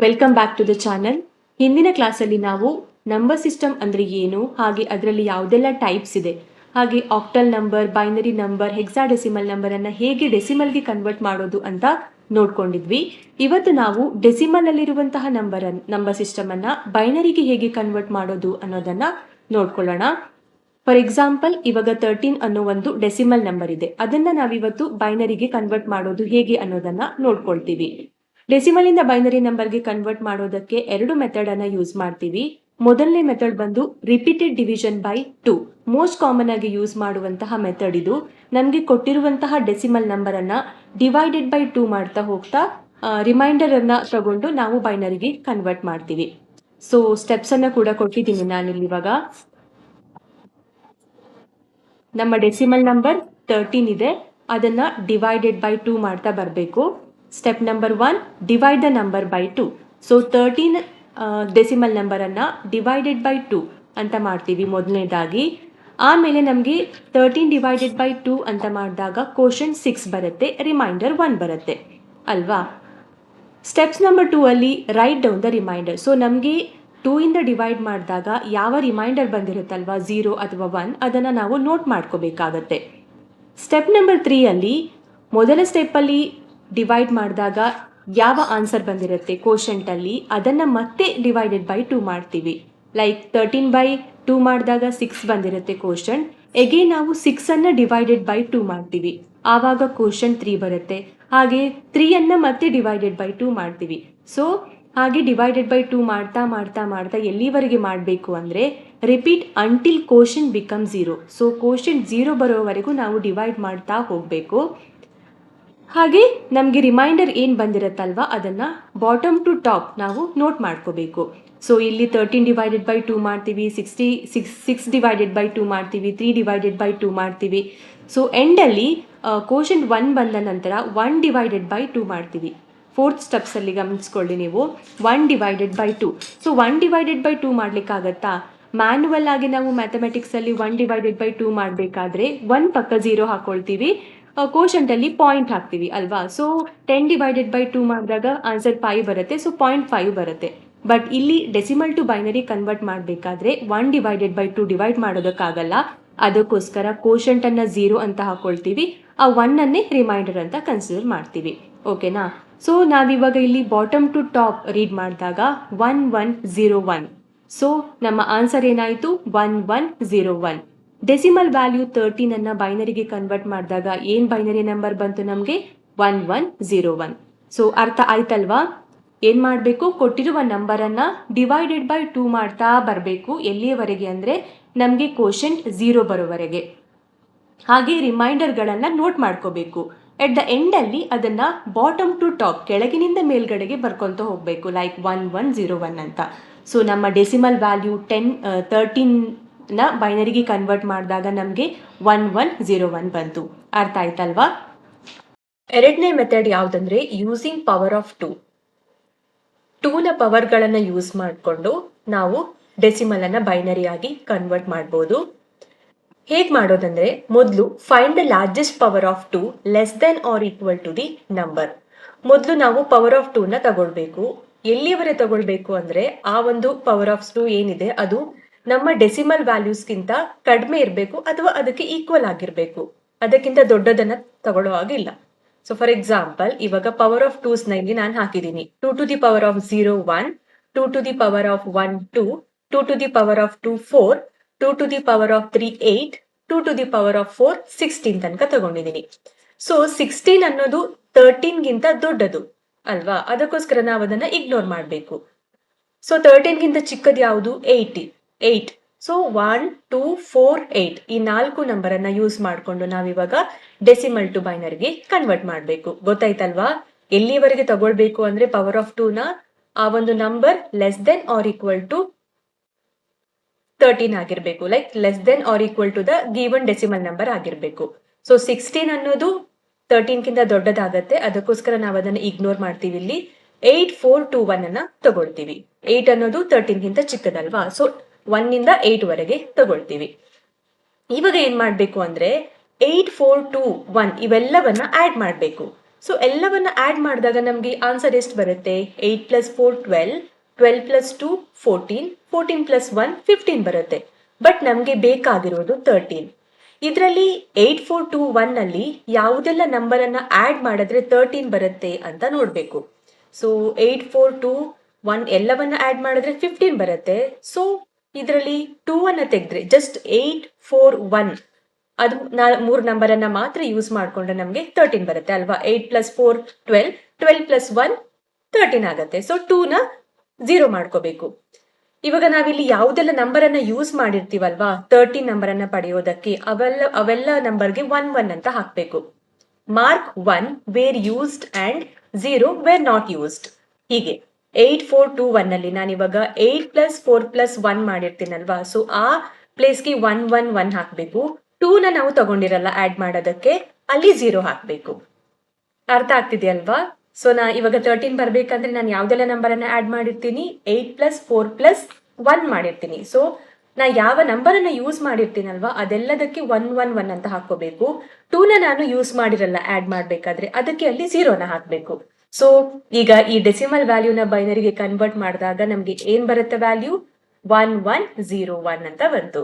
Welcome back to the channel. ಹಿಂದಿನ ಕ್ಲಾಸಲ್ಲಿ ನಾವು ನಂಬರ್ ಸಿಸ್ಟಮ್ ಅಂದರೆ ಏನು, ಹಾಗೆ ಅದರಲ್ಲಿ ಯಾವುದೆಲ್ಲ ಟೈಪ್ಸ್ ಇದೆ, ಹಾಗೆ octal number, binary number, hexadecimal ನಂಬರನ್ನು ಹೇಗೆ ಡೆಸಿಮಲ್ಗೆ ಕನ್ವರ್ಟ್ ಮಾಡೋದು ಅಂತ ನೋಡ್ಕೊಂಡಿದ್ವಿ. ಇವತ್ತು ನಾವು ಡೆಸಿಮಲ್ ಅಲ್ಲಿರುವಂತಹ ನಂಬರ್ ಸಿಸ್ಟಮನ್ನು ಬೈನರಿಗೆ ಹೇಗೆ ಕನ್ವರ್ಟ್ ಮಾಡೋದು ಅನ್ನೋದನ್ನು ನೋಡ್ಕೊಳ್ಳೋಣ. ಫಾರ್ ಎಕ್ಸಾಂಪಲ್, ಇವಾಗ 13 ಅನ್ನೋ ಒಂದು ಡೆಸಿಮಲ್ ನಂಬರ್ ಇದೆ. ಅದನ್ನು ನಾವಿವತ್ತು ಬೈನರಿಗೆ ಕನ್ವರ್ಟ್ ಮಾಡೋದು ಹೇಗೆ ಅನ್ನೋದನ್ನು ನೋಡ್ಕೊಳ್ತೀವಿ. ಡೆಸಿಮಲ್ ಇಂದ ಬೈನರಿ ನಂಬರ್ಗೆ ಕನ್ವರ್ಟ್ ಮಾಡೋದಕ್ಕೆ ಎರಡು ಮೆಥಡ್ ಅನ್ನ ಯೂಸ್ ಮಾಡ್ತೀವಿ. ಮೊದಲನೇ ಮೆಥಡ್ ಬಂದು repeated division by 2. Most common ಆಗಿ ಯೂಸ್ ಮಾಡುವಂತಹ ಮೆಥಡ್ ಇದು. ನಮಗೆ ಕೊಟ್ಟಿರುವಂತಹ ಡೆಸಿಮಲ್ ನಂಬರ್ ಅನ್ನ ಡಿವೈಡೆಡ್ ಬೈ 2 ಮಾಡ್ತಾ ಹೋಗ್ತಾ ರಿಮೈಂಡರ್ ಅನ್ನ ತಗೊಂಡು ನಾವು ಬೈನರಿಗೆ ಕನ್ವರ್ಟ್ ಮಾಡ್ತೀವಿ. ಸೊ ಸ್ಟೆಪ್ಸ್ ಅನ್ನ ಕೂಡ ಕೊಟ್ಟಿದ್ದೀನಿ ನಾನಿಲ್ಲಿ. ಇವಾಗ ನಮ್ಮ ಡೆಸಿಮಲ್ ನಂಬರ್ 13 ಇದೆ, ಅದನ್ನ ಡಿವೈಡೆಡ್ ಬೈ 2 ಮಾಡ್ತಾ ಬರಬೇಕು. Step number 1, divide the number by 2. So 13 decimal ನಂಬರನ್ನು ಡಿವೈಡೆಡ್ ಬೈ 2 ಅಂತ ಮಾಡ್ತೀವಿ ಮೊದಲನೇದಾಗಿ. ಆಮೇಲೆ ನಮಗೆ 13 ಡಿವೈಡೆಡ್ ಬೈ 2 ಅಂತ ಮಾಡಿದಾಗ ಕೋಶನ್ 6 ಬರುತ್ತೆ, ರಿಮೈಂಡರ್ 1 ಬರುತ್ತೆ ಅಲ್ವಾ. ಸ್ಟೆಪ್ಸ್ ನಂಬರ್ 2 ಅಲ್ಲಿ write down the reminder. So ನಮಗೆ 2 ಇಂದ ಡಿವೈಡ್ ಮಾಡಿದಾಗ ಯಾವ ರಿಮೈಂಡರ್ ಬಂದಿರುತ್ತಲ್ವಾ, 0 ಅಥವಾ 1, ಅದನ್ನು ನಾವು ನೋಟ್ ಮಾಡ್ಕೋಬೇಕಾಗತ್ತೆ. ಸ್ಟೆಪ್ ನಂಬರ್ 3 ಅಲ್ಲಿ ಮೊದಲ ಸ್ಟೆಪ್ಪಲ್ಲಿ ಡಿವೈಡ್ ಮಾಡಿದಾಗ ಯಾವ ಆನ್ಸರ್ ಬಂದಿರುತ್ತೆ ಕೋಶಂಟಲ್ಲಿ, ಅದನ್ನು ಮತ್ತೆ ಡಿವೈಡೆಡ್ ಬೈ 2 ಮಾಡ್ತೀವಿ. ಲೈಕ್ 13 ಬೈ 2 ಮಾಡಿದಾಗ 6 ಬಂದಿರುತ್ತೆ ಕೋಶಂಟ್. ಎಗೇನ್ ನಾವು 6 ಡಿವೈಡೆಡ್ ಬೈ 2 ಮಾಡ್ತೀವಿ, ಆವಾಗ ಕೋಶಂಟ್ 3 ಬರುತ್ತೆ. ಹಾಗೆ 3 ಮತ್ತೆ ಡಿವೈಡೆಡ್ ಬೈ 2 ಮಾಡ್ತೀವಿ. ಸೊ ಹಾಗೆ ಡಿವೈಡೆಡ್ ಬೈ 2 ಮಾಡ್ತಾ ಮಾಡ್ತಾ ಮಾಡ್ತಾ ಎಲ್ಲಿವರೆಗೆ ಮಾಡಬೇಕು ಅಂದರೆ repeat until quotient become 0. So quotient 0 ಬರೋವರೆಗೂ ನಾವು ಡಿವೈಡ್ ಮಾಡ್ತಾ ಹೋಗಬೇಕು. ಹಾಗೆ ನಮಗೆ ರಿಮೈಂಡರ್ ಏನು ಬಂದಿರುತ್ತಲ್ವ ಅದನ್ನು ಬಾಟಮ್ ಟು ಟಾಪ್ ನಾವು ನೋಟ್ ಮಾಡ್ಕೋಬೇಕು. ಸೊ ಇಲ್ಲಿ 13 ಡಿವೈಡೆಡ್ ಬೈ 2 ಮಾಡ್ತೀವಿ, 6 ಡಿವೈಡೆಡ್ ಬೈ 2 ಮಾಡ್ತೀವಿ, 3 ಡಿವೈಡೆಡ್ ಬೈ 2 ಮಾಡ್ತೀವಿ. ಸೊ ಎಂಡಲ್ಲಿ ಕೋಶಂಟ್ 1 ಬಂದ ನಂತರ 1 ಡಿವೈಡೆಡ್ ಬೈ 2 ಮಾಡ್ತೀವಿ. ಫೋರ್ತ್ ಸ್ಟೆಪ್ಸಲ್ಲಿ ಗಮನಿಸ್ಕೊಳ್ಳಿ ನೀವು, 1 divided by 2. So 1 divided by 2 ಮಾಡಲಿಕ್ಕಾಗತ್ತಾ? ಮ್ಯಾನ್ಯುವಲ್ ಆಗಿ ನಾವು ಮ್ಯಾಥಮೆಟಿಕ್ಸಲ್ಲಿ 1 ಡಿವೈಡೆಡ್ ಬೈ 2 ಮಾಡಬೇಕಾದ್ರೆ 1 ಪಕ್ಕ 0 ಹಾಕೊಳ್ತೀವಿ, ಕೋಶಂಟಲ್ಲಿ ಪಾಯಿಂಟ್ ಹಾಕ್ತೀವಿ ಅಲ್ವಾ. ಸೊ 10 ಡಿವೈಡೆಡ್ ಬೈ 2 ಮಾಡಿದಾಗ ಆನ್ಸರ್ 5 ಬರುತ್ತೆ, ಸೊ 0.5 ಬರುತ್ತೆ. ಬಟ್ ಇಲ್ಲಿ ಡೆಸಿಮಲ್ ಟು ಬೈನರಿ ಕನ್ವರ್ಟ್ ಮಾಡಬೇಕಾದ್ರೆ 1 ಡಿವೈಡೆಡ್ ಬೈ 2 ಡಿವೈಡ್ ಮಾಡೋದಕ್ಕಾಗಲ್ಲ. ಅದಕ್ಕೋಸ್ಕರ ಕೋಶಂಟನ್ನು 0 ಅಂತ ಹಾಕೊಳ್ತೀವಿ, ಆ 1 ರಿಮೈಂಡರ್ ಅಂತ ಕನ್ಸಿಡರ್ ಮಾಡ್ತೀವಿ. ಓಕೆನಾ. ಸೊ ನಾವಿವಾಗ ಇಲ್ಲಿ ಬಾಟಮ್ ಟು ಟಾಪ್ ರೀಡ್ ಮಾಡಿದಾಗ 1101. ಸೊ ನಮ್ಮ ಆನ್ಸರ್ ಏನಾಯಿತು? 1101. ಡೆಸಿಮಲ್ ವ್ಯಾಲ್ಯೂ 13 ಬೈನರಿಗೆ ಕನ್ವರ್ಟ್ ಮಾಡಿದಾಗ ಏನು ಬೈನರಿ ನಂಬರ್ ಬಂತು ನಮಗೆ? 1101. ಸೊ ಅರ್ಥ ಆಯ್ತಲ್ವಾ? ಏನು ಮಾಡಬೇಕು? ಕೊಟ್ಟಿರುವ ನಂಬರನ್ನು ಡಿವೈಡೆಡ್ ಬೈ 2 ಮಾಡ್ತಾ ಬರಬೇಕು. ಎಲ್ಲಿಯವರೆಗೆ ಅಂದರೆ ನಮಗೆ ಕೋಶಂಟ್ 0 ಬರೋವರೆಗೆ. ಹಾಗೆ ರಿಮೈಂಡರ್ಗಳನ್ನು ನೋಟ್ ಮಾಡ್ಕೋಬೇಕು. ಎಟ್ ದ ಎಂಡಲ್ಲಿ ಅದನ್ನು ಬಾಟಮ್ ಟು ಟಾಪ್, ಕೆಳಗಿನಿಂದ ಮೇಲ್ಗಡೆಗೆ ಬರ್ಕೊತ ಹೋಗಬೇಕು, ಲೈಕ್ 1101 ಅಂತ. ಸೊ ನಮ್ಮ ಡೆಸಿಮಲ್ ವ್ಯಾಲ್ಯೂ 13 ಬೈನರಿಗೆ ಕನ್ವರ್ಟ್ ಮಾಡಿದಾಗ ನಮಗೆ 1101 ಬಂತು. ಅರ್ಥ ಆಯ್ತಲ್ವಾ? ಎರಡನೇ ಮೆಥಡ್ ಯಾವುದಂದ್ರೆ ಯೂಸಿಂಗ್ ಪವರ್ ಆಫ್ 2. 2ನ ಪವರ್ಗಳನ್ನು ಯೂಸ್ ಮಾಡಿಕೊಂಡು ನಾವು ಡೆಸಿಮಲ್ ಅನ್ನ ಬೈನರಿ ಆಗಿ ಕನ್ವರ್ಟ್ ಮಾಡ್ಬೋದು. ಹೇಗೆ ಮಾಡೋದಂದ್ರೆ, ಮೊದಲು find the largest power of 2 less than or equal to the number. ಮೊದಲು ನಾವು ಪವರ್ ಆಫ್ 2ನ ತಗೊಳ್ಬೇಕು. ಎಲ್ಲಿಯವರೆಗೆ ತಗೊಳ್ಬೇಕು ಅಂದ್ರೆ ಆ ಒಂದು ಪವರ್ ಆಫ್ 2 ಏನಿದೆ ಅದು ನಮ್ಮ ಡೆಸಿಮಲ್ ವ್ಯಾಲ್ಯೂಸ್ಗಿಂತ ಕಡಿಮೆ ಇರಬೇಕು ಅಥವಾ ಅದಕ್ಕೆ ಈಕ್ವಲ್ ಆಗಿರಬೇಕು. ಅದಕ್ಕಿಂತ ದೊಡ್ಡದನ್ನ ತಗೊಳ್ಳೋ ಹಾಗಿಲ್ಲ. ಸೊ ಫಾರ್ ಎಕ್ಸಾಂಪಲ್, ಇವಾಗ ಪವರ್ ಆಫ್ 2s ಇಲ್ಲಿ ನಾನು ಹಾಕಿದ್ದೀನಿ 2 to the power of 0 1, 2 to the power of 1 2, 2 to the power of 2 4, 2 to the power of 3 8, 2 to the power of 4 16 ತನಕ ತಗೊಂಡಿದ್ದೀನಿ. ಸೊ 16 ಅನ್ನೋದು 13ಗಿಂತ ದೊಡ್ಡದು ಅಲ್ವಾ, ಅದಕ್ಕೋಸ್ಕರ ನಾವು ಅದನ್ನ ಇಗ್ನೋರ್ ಮಾಡಬೇಕು. ಸೊ 13ಗಿಂತ ಚಿಕ್ಕದು ಯಾವುದು? 8. ಸೊ 1 2 4 8 ಈ 4 ನಂಬರನ್ನು ಯೂಸ್ ಮಾಡಿಕೊಂಡು ನಾವಿವಾಗ ಡೆಸಿಮಲ್ ಟು ಬೈನರಿಗೆ ಕನ್ವರ್ಟ್ ಮಾಡಬೇಕು. ಗೊತ್ತಾಯ್ತಲ್ವಾ? ಎಲ್ಲಿವರೆಗೆ ತಗೊಳ್ಬೇಕು ಅಂದ್ರೆ ಪವರ್ ಆಫ್ 2ನ ಆ ಒಂದು number less than or equal to 13 ಆಗಿರಬೇಕು, like less than or equal to the given decimal number ಆಗಿರಬೇಕು. ಸೊ 16 ಅನ್ನೋದು 13ಗಿಂತ ದೊಡ್ಡದಾಗತ್ತೆ, ಅದಕ್ಕೋಸ್ಕರ ನಾವು ಅದನ್ನು ಇಗ್ನೋರ್ ಮಾಡ್ತೀವಿ. ಇಲ್ಲಿ 8 4 2 1 ತಗೊಳ್ತೀವಿ. 8 ಅನ್ನೋದು 13ಗಿಂತ ಚಿಕ್ಕದಲ್ವಾ, ಸೊ 1 ಇಂದ 8 ವರೆಗೆ ತಗೊಳ್ತೀವಿ. ಇವಾಗ ಏನ್ ಮಾಡ್ಬೇಕು ಅಂದ್ರೆ 8 4 2 1 ಇವೆಲ್ಲವನ್ನ ಆಡ್ ಮಾಡಬೇಕು. ಸೊ ಎಲ್ಲವನ್ನ ಆ್ಯಡ್ ಮಾಡಿದಾಗ ನಮಗೆ ಆನ್ಸರ್ ಎಷ್ಟು ಬರುತ್ತೆ? 8 + 4 12, 12 + 2 14, 14 + 1 15 ಬರುತ್ತೆ. ಬಟ್ ನಮಗೆ ಬೇಕಾಗಿರೋದು 13. ಇದರಲ್ಲಿ 8 4 2 1 ಅಲ್ಲಿ ಯಾವುದೆಲ್ಲ ನಂಬರನ್ನು ಆ್ಯಡ್ ಮಾಡಿದ್ರೆ 13 ಬರುತ್ತೆ ಅಂತ ನೋಡಬೇಕು. ಸೊ 8 4 2 1 ಎಲ್ಲವನ್ನ ಆ್ಯಡ್ ಮಾಡಿದ್ರೆ 15 ಬರುತ್ತೆ. ಸೊ ಇದರಲ್ಲಿ 2 ಅನ್ನು ತೆಗೆದ್ರೆ ಜಸ್ಟ್ 8 4 1 ಅದು 3 ನಂಬರನ್ನ ಮಾತ್ರ ಯೂಸ್ ಮಾಡಿಕೊಂಡ್ರೆ ನಮಗೆ 13 ಬರುತ್ತೆ ಅಲ್ವಾ? 8 + 4 12, 12 + 1 13 ಆಗುತ್ತೆ. ಸೊ 2ನ 0 ಮಾಡ್ಕೋಬೇಕು. ಇವಾಗ ನಾವಿಲ್ಲಿ ಯಾವುದೆಲ್ಲ ನಂಬರನ್ನ ಯೂಸ್ ಮಾಡಿರ್ತೀವಲ್ವಾ 13 ನಂಬರನ್ನ ಪಡೆಯೋದಕ್ಕೆ ಅವೆಲ್ಲ ನಂಬರ್ಗೆ 1 1 ಅಂತ ಹಾಕಬೇಕು. Mark 1 where used and 0 where not used. ಹೀಗೆ 8 4 2 1 ಅಲ್ಲಿ ನಾನು ಇವಾಗ 8 + 4 + 1 ಮಾಡಿರ್ತೀನಲ್ವಾ? ಸೊ ಆ ಪ್ಲೇಸ್ಗೆ 1 1 1 ಹಾಕಬೇಕು. 2ನ ನಾವು ತಗೊಂಡಿರಲ್ಲ ಆಡ್ ಮಾಡೋದಕ್ಕೆ, ಅಲ್ಲಿ 0 ಹಾಕಬೇಕು. ಅರ್ಥ ಆಗ್ತಿದೆಯಲ್ವಾ? ಸೊ ಇವಾಗ 13 ಬರ್ಬೇಕಂದ್ರೆ ನಾನು ಯಾವ್ದೆಲ್ಲ ನಂಬರನ್ನ ಆಡ್ ಮಾಡಿರ್ತೀನಿ? 8 + 4 + 1 ಮಾಡಿರ್ತೀನಿ. ಸೊ ನಾ ಯಾವ ನಂಬರನ್ನ ಯೂಸ್ ಮಾಡಿರ್ತೀನಲ್ವಾ ಅದೆಲ್ಲದಕ್ಕೆ 1 1 1 ಅಂತ ಹಾಕೋಬೇಕು. 2ನ ನಾನು ಯೂಸ್ ಮಾಡಿರಲ್ಲ ಆಡ್ ಮಾಡ್ಬೇಕಾದ್ರೆ, ಅದಕ್ಕೆ ಅಲ್ಲಿ 0ನ ಹಾಕಬೇಕು. ಸೊ ಈಗ ಈ ಡೆಸಿಮಲ್ ವ್ಯಾಲ್ಯೂನ ಬೈನರಿಗೆ ಕನ್ವರ್ಟ್ ಮಾಡಿದಾಗ ನಮ್ಗೆ ಏನ್ ಬರುತ್ತೆ ವ್ಯಾಲ್ಯೂ? 1 1 0 1 ಅಂತ ಬಂತು.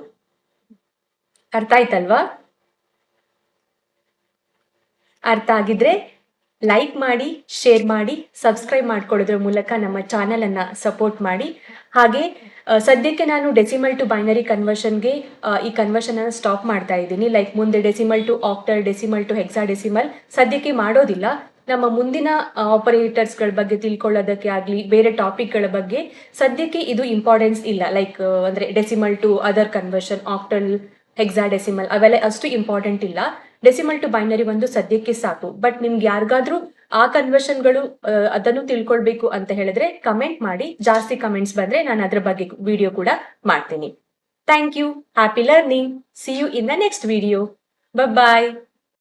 ಅರ್ಥ ಆಯ್ತಲ್ವಾ? ಅರ್ಥ ಆಗಿದ್ರೆ ಲೈಕ್ ಮಾಡಿ, ಶೇರ್ ಮಾಡಿ, ಸಬ್ಸ್ಕ್ರೈಬ್ ಮಾಡ್ಕೊಳ್ಳೋದ್ರ ಮೂಲಕ ನಮ್ಮ ಚಾನೆಲ್ ಅನ್ನ ಸಪೋರ್ಟ್ ಮಾಡಿ. ಹಾಗೆ ಸದ್ಯಕ್ಕೆ ನಾನು ಡೆಸಿಮಲ್ ಟು ಬೈನರಿ ಕನ್ವರ್ಷನ್ಗೆ ಈ ಕನ್ವರ್ಷನ್ ಅನ್ನು ಸ್ಟಾಪ್ ಮಾಡ್ತಾ ಇದ್ದೀನಿ. ಲೈಕ್ ಮುಂದೆ decimal to octal, decimal to hexadecimal ಸದ್ಯಕ್ಕೆ ಮಾಡೋದಿಲ್ಲ. ನಮ್ಮ ಮುಂದಿನ ಆಪರೇಟರ್ಸ್ಗಳ ಬಗ್ಗೆ ತಿಳ್ಕೊಳ್ಳೋದಕ್ಕೆ ಆಗಲಿ, ಬೇರೆ ಟಾಪಿಕ್ಗಳ ಬಗ್ಗೆ ಸದ್ಯಕ್ಕೆ ಇದು ಇಂಪಾರ್ಟೆನ್ಸ್ ಇಲ್ಲ. ಲೈಕ್ ಅಂದ್ರೆ decimal to other conversion, octal, hexadecimal ಅವೆಲ್ಲ ಅಷ್ಟು ಇಂಪಾರ್ಟೆಂಟ್ ಇಲ್ಲ. ಡೆಸಿಮಲ್ ಟು ಬೈನರಿ ಒಂದು ಸದ್ಯಕ್ಕೆ ಸಾಕು. ಬಟ್ ನಿಮ್ಗೆ ಯಾರಿಗಾದ್ರೂ ಆ ಕನ್ವರ್ಷನ್ಗಳು ಅದನ್ನು ತಿಳ್ಕೊಳ್ಬೇಕು ಅಂತ ಹೇಳಿದ್ರೆ ಕಮೆಂಟ್ ಮಾಡಿ. ಜಾಸ್ತಿ ಕಮೆಂಟ್ಸ್ ಬಂದ್ರೆ ನಾನು ಅದ್ರ ಬಗ್ಗೆ ವಿಡಿಯೋ ಕೂಡ ಮಾಡ್ತೀನಿ. Thank you. Happy learning. See you in the next video. Bye.